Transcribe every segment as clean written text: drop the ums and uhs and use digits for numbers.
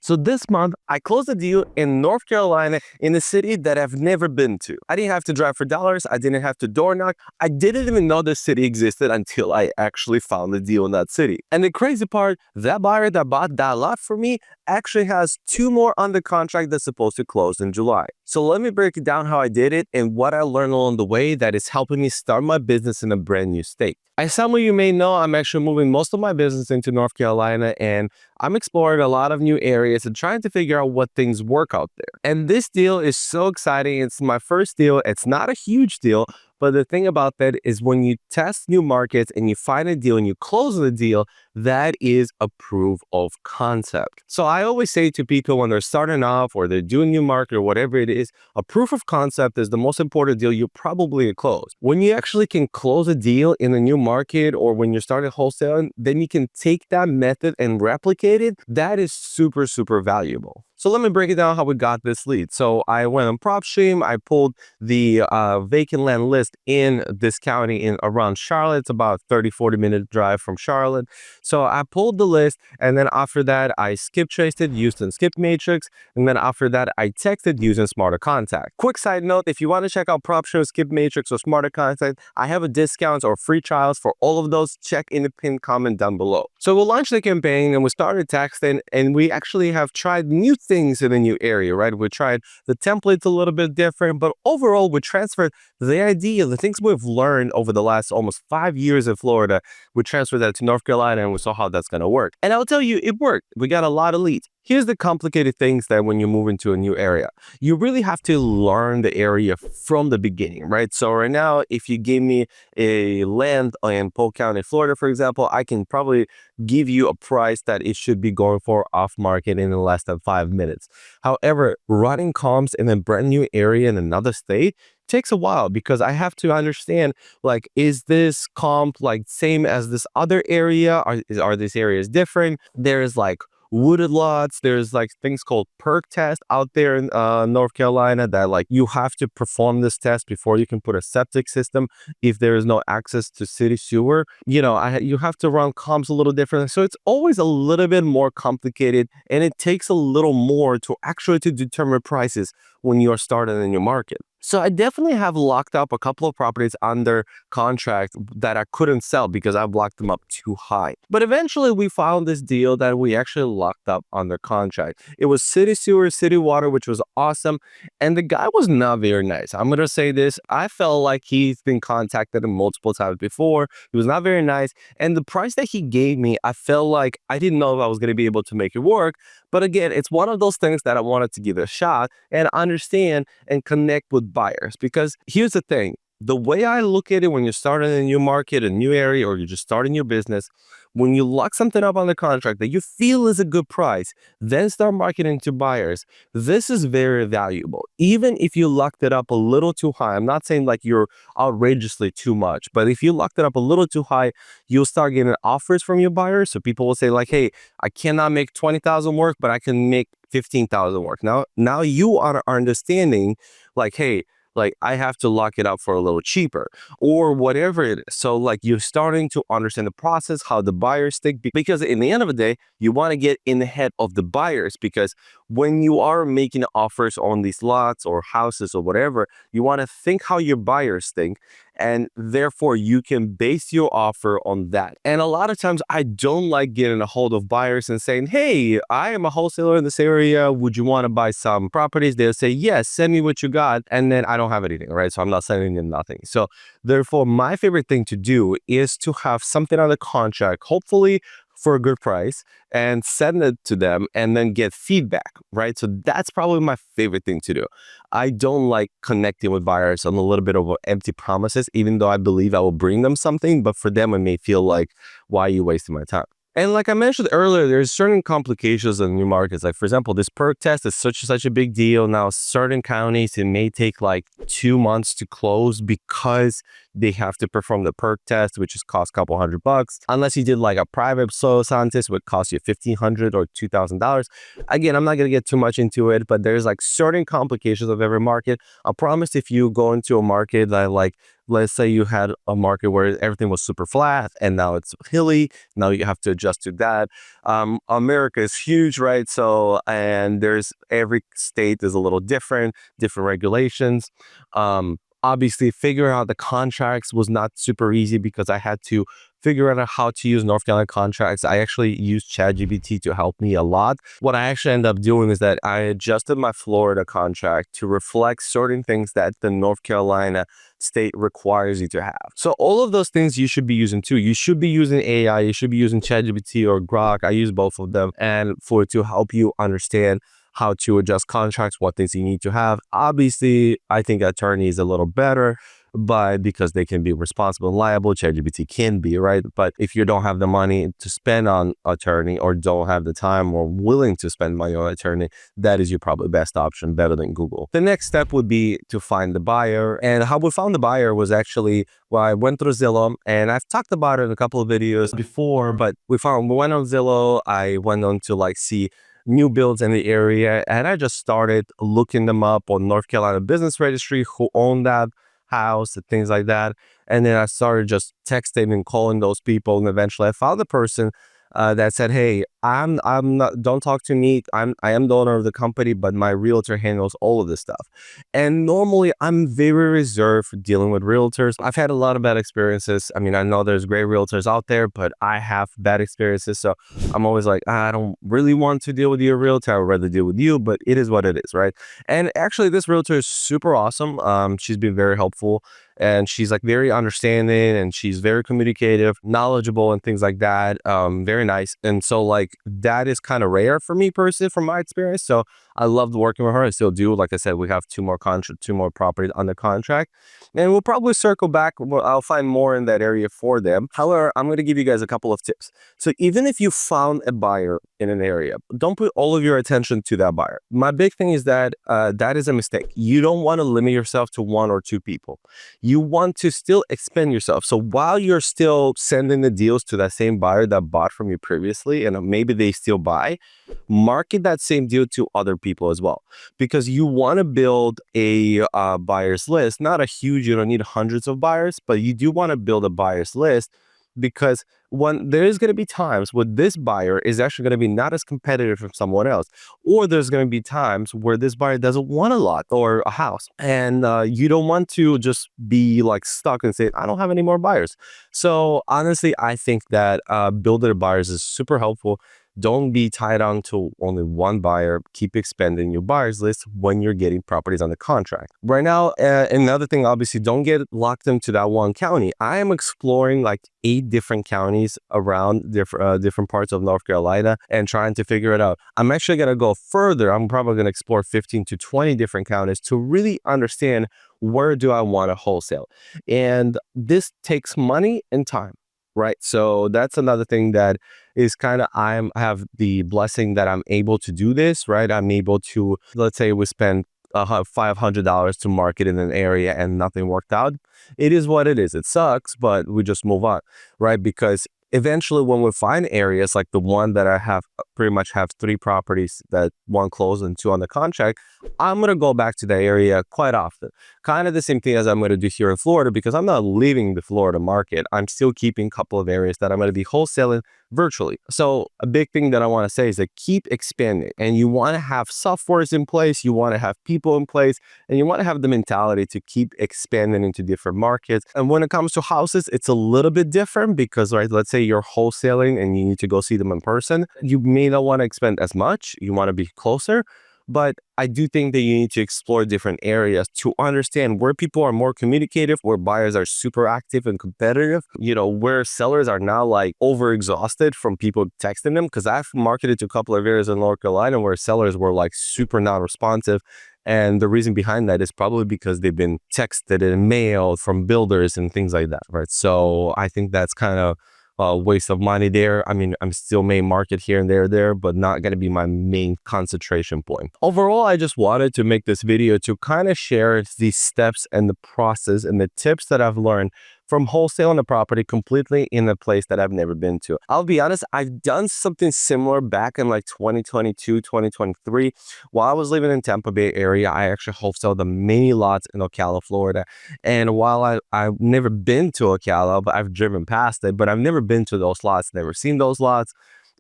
So this month, I closed a deal in North Carolina in a city that I've never been to. I didn't have to drive for dollars. I didn't have to door knock. I didn't even know the city existed until I actually found a deal in that city. And the crazy part, that buyer that bought that lot for me actually has 2 more under contract that's supposed to close in July. So let me break down how I did it and what I learned along the way that is helping me start my business in a brand new state. As some of you may know, I'm actually moving most of my business into North Carolina, and I'm exploring a lot of new areas and trying to figure out what things work out there. And this deal is so exciting. It's my first deal. It's not a huge deal, but the thing about that is when you test new markets and you find a deal and you close the deal, that is a proof of concept. So I always say to people when they're starting off or they're doing new market or whatever it is, a proof of concept is the most important deal you probably close. When you actually can close a deal in a new market or when you're starting wholesaling, then you can take that method and replicate it. That is super, super valuable. So let me break it down how we got this lead. So I went on PropStream. I pulled the vacant land list in this county in around Charlotte. It's about 30-40 minute drive from Charlotte. So I pulled the list, and then after that, I skip traced it using Skip Matrix, and then after that, I texted using Smarter Contact. Quick side note, if you want to check out PropStream, Skip Matrix, or Smarter Contact, I have a discounts or free trials for all of those. Check in the pinned comment down below. So we'll launch the campaign, and we started texting, and we actually have tried new things in a new area, right? We tried the templates a little bit different, but overall, we transferred the idea, the things we've learned over the last almost 5 years in Florida, we transferred that to North Carolina, and we saw how that's going to work. And I'll tell you, it worked. We got a lot of leads. Here's the complicated things that when you move into a new area, you really have to learn the area from the beginning, right? So right now, if you give me a land in Polk County, Florida, for example, I can probably give you a price that it should be going for off market in less than 5 minutes. However, running comps in a brand new area in another state takes a while because I have to understand, like, is this comp like same as this other area? Are these areas different? There's like wooded lots. There's like things called perk test out there in North Carolina that like you have to perform this test before you can put a septic system if there is no access to city sewer. You know, you have to run comps a little differently. So it's always a little bit more complicated, and it takes a little more to actually to determine prices when you're starting in your market. So I definitely have locked up a couple of properties under contract that I couldn't sell because I've locked them up too high. But eventually we found this deal that we actually locked up under contract. It was city sewer, city water, which was awesome. And the guy was not very nice. I'm going to say this. I felt like he's been contacted multiple times before. He was not very nice. And the price that he gave me, I felt like I didn't know if I was going to be able to make it work. But again, it's one of those things that I wanted to give it a shot and understand and connect with buyers. Because here's the thing, the way I look at it when you're starting a new market, a new area, or you're just starting your business, when you lock something up on the contract that you feel is a good price, then start marketing to buyers. This is very valuable. Even if you locked it up a little too high, I'm not saying like you're outrageously too much, but if you locked it up a little too high, you'll start getting offers from your buyers. So people will say like, hey, I cannot make 20,000 work, but I can make 15,000 work. Now you are understanding like, hey, like I have to lock it up for a little cheaper or whatever it is. So like you're starting to understand the process, how the buyers think, because in the end of the day, you want to get in the head of the buyers, because when you are making offers on these lots or houses or whatever, you want to think how your buyers think, and therefore you can base your offer on that. And a lot of times I don't like getting a hold of buyers and saying, hey, I am a wholesaler in this area. Would you want to buy some properties? They'll say, yes, send me what you got. And then I don't have anything, right? So I'm not sending them nothing. So therefore, my favorite thing to do is to have something on the contract, hopefully for a good price, and send it to them and then get feedback, right? So that's probably my favorite thing to do. I don't like connecting with buyers on a little bit of empty promises, even though I believe I will bring them something, but for them, it may feel like, why are you wasting my time? And like I mentioned earlier, there's certain complications in new markets. Like, for example, this perk test is such a big deal. Now, certain counties, it may take like 2 months to close because they have to perform the perk test, which is cost a couple $100. Unless you did like a private soil scientist, would cost you $1,500 or $2,000. Again, I'm not going to get too much into it, but there's like certain complications of every market. I promise if you go into a market that like, let's say you had a market where everything was super flat and now it's hilly. Now you have to adjust to that. America is huge, right? So, and there's every state is a little different regulations. Obviously, figuring out the contracts was not super easy because I had to figure out how to use North Carolina contracts. I actually used ChatGPT to help me a lot. What I actually ended up doing is that I adjusted my Florida contract to reflect certain things that the North Carolina state requires you to have. So all of those things you should be using too. You should be using AI, you should be using ChatGPT or Grok. I use both of them, and for it to help you understand how to adjust contracts, what things you need to have. Obviously, I think attorney is a little better, but because they can be responsible and liable, ChatGPT can be, right? But if you don't have the money to spend on attorney or don't have the time or willing to spend money on attorney, that is your probably best option, better than Google. The next step would be to find the buyer. And how we found the buyer was actually, well, I went through Zillow, and I've talked about it in a couple of videos before, but we went on Zillow. I went on to like see new builds in the area, and I just started looking them up on North Carolina Business Registry, who owned that house and things like that. And then I started just texting and calling those people, and eventually I found the person that said, "Hey, I'm not. Don't talk to me. I am the owner of the company, but my realtor handles all of this stuff." And normally, I'm very reserved for dealing with realtors. I've had a lot of bad experiences. I mean, I know there's great realtors out there, but I have bad experiences. So I'm always like, I don't really want to deal with your realtor. I would rather deal with you, but it is what it is, right? And actually, this realtor is super awesome. She's been very helpful, and she's like very understanding, and she's very communicative, knowledgeable, and things like that. Very nice. And so like that is kind of rare for me personally from my experience. So I loved working with her. I still do. Like I said, we have two more properties under contract, and we'll probably circle back. I'll find more in that area for them. However, I'm going to give you guys a couple of tips. So even if you found a buyer in an area, don't put all of your attention to that buyer. My big thing is that that is a mistake. You don't want to limit yourself to one or two people. You want to still expand yourself. So while you're still sending the deals to that same buyer that bought from you previously, and maybe they still buy, market that same deal to other people as well, because you want to build a buyer's list. Not a huge, you don't need hundreds of buyers, but you do want to build a buyer's list, because when there is going to be times where this buyer is actually going to be not as competitive from someone else, or there's going to be times where this buyer doesn't want a lot or a house, and you don't want to just be like stuck and say, I don't have any more buyers. So honestly, I think that building buyers is super helpful. Don't be tied on to only one buyer. Keep expanding your buyers list when you're getting properties under contract. Right now, another thing, obviously, don't get locked into that one county. I am exploring like 8 different counties around different parts of North Carolina and trying to figure it out. I'm actually going to go further. I'm probably going to explore 15 to 20 different counties to really understand where do I want to wholesale. And this takes money and time. Right. So that's another thing that is kind of, I have the blessing that I'm able to do this, right? I'm able to, let's say we spend $500 to market in an area and nothing worked out. It is what it is. It sucks, but we just move on, right? Because eventually when we find areas like the one that I have, pretty much have 3 properties, that 1 closed and 2 on the contract, I'm going to go back to that area quite often. Kind of the same thing as I'm going to do here in Florida, because I'm not leaving the Florida market. I'm still keeping a couple of areas that I'm going to be wholesaling virtually. So a big thing that I want to say is that keep expanding, and you want to have softwares in place, you want to have people in place, and you want to have the mentality to keep expanding into different markets. And when it comes to houses, it's a little bit different because, right, let's say you're wholesaling and you need to go see them in person. You may not want to expand as much. You want to be closer. But I do think that you need to explore different areas to understand where people are more communicative, where buyers are super active and competitive, where sellers are now like over exhausted from people texting them. Because I've marketed to a couple of areas in North Carolina where sellers were like super non-responsive. And the reason behind that is probably because they've been texted and mailed from builders and things like that, right? So I think that's kind of waste of money there. I mean, I'm still main market here and there, but not going to be my main concentration point. Overall, I just wanted to make this video to kind of share the steps and the process and the tips that I've learned from wholesaling a property completely in a place that I've never been to. I'll be honest, I've done something similar back in like 2022, 2023. While I was living in Tampa Bay area, I actually wholesaled the many lots in Ocala, Florida. And while I've never been to Ocala, but I've driven past it, but I've never been to those lots, never seen those lots.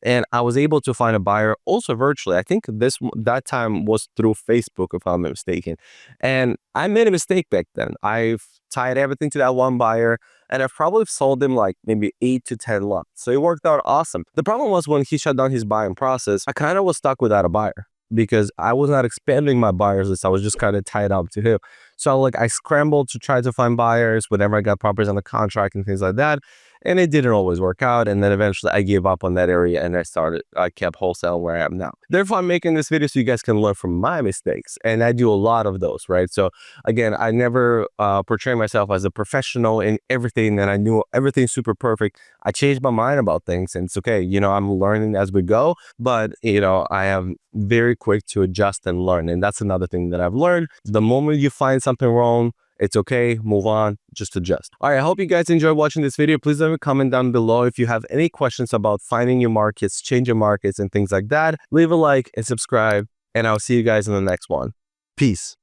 And I was able to find a buyer also virtually. I think that time was through Facebook, if I'm not mistaken. And I made a mistake back then. I've tied everything to that one buyer, and I've probably sold him like maybe 8 to 10 lots. So it worked out awesome. The problem was when he shut down his buying process, I kind of was stuck without a buyer because I was not expanding my buyers list. I was just kind of tied up to him. So like I scrambled to try to find buyers whenever I got properties on the contract and things like that. And it didn't always work out. And then eventually I gave up on that area and I kept wholesale where I am now. Therefore, I'm making this video so you guys can learn from my mistakes. And I do a lot of those, right? So again, I never portray myself as a professional in everything and I knew everything super perfect. I changed my mind about things and it's okay. You know, I'm learning as we go, but you know, I am very quick to adjust and learn. And that's another thing that I've learned. The moment you find something wrong, it's okay, move on, just adjust. All right, I hope you guys enjoyed watching this video. Please leave a comment down below if you have any questions about finding your markets, changing markets, and things like that. Leave a like and subscribe, and I'll see you guys in the next one. Peace.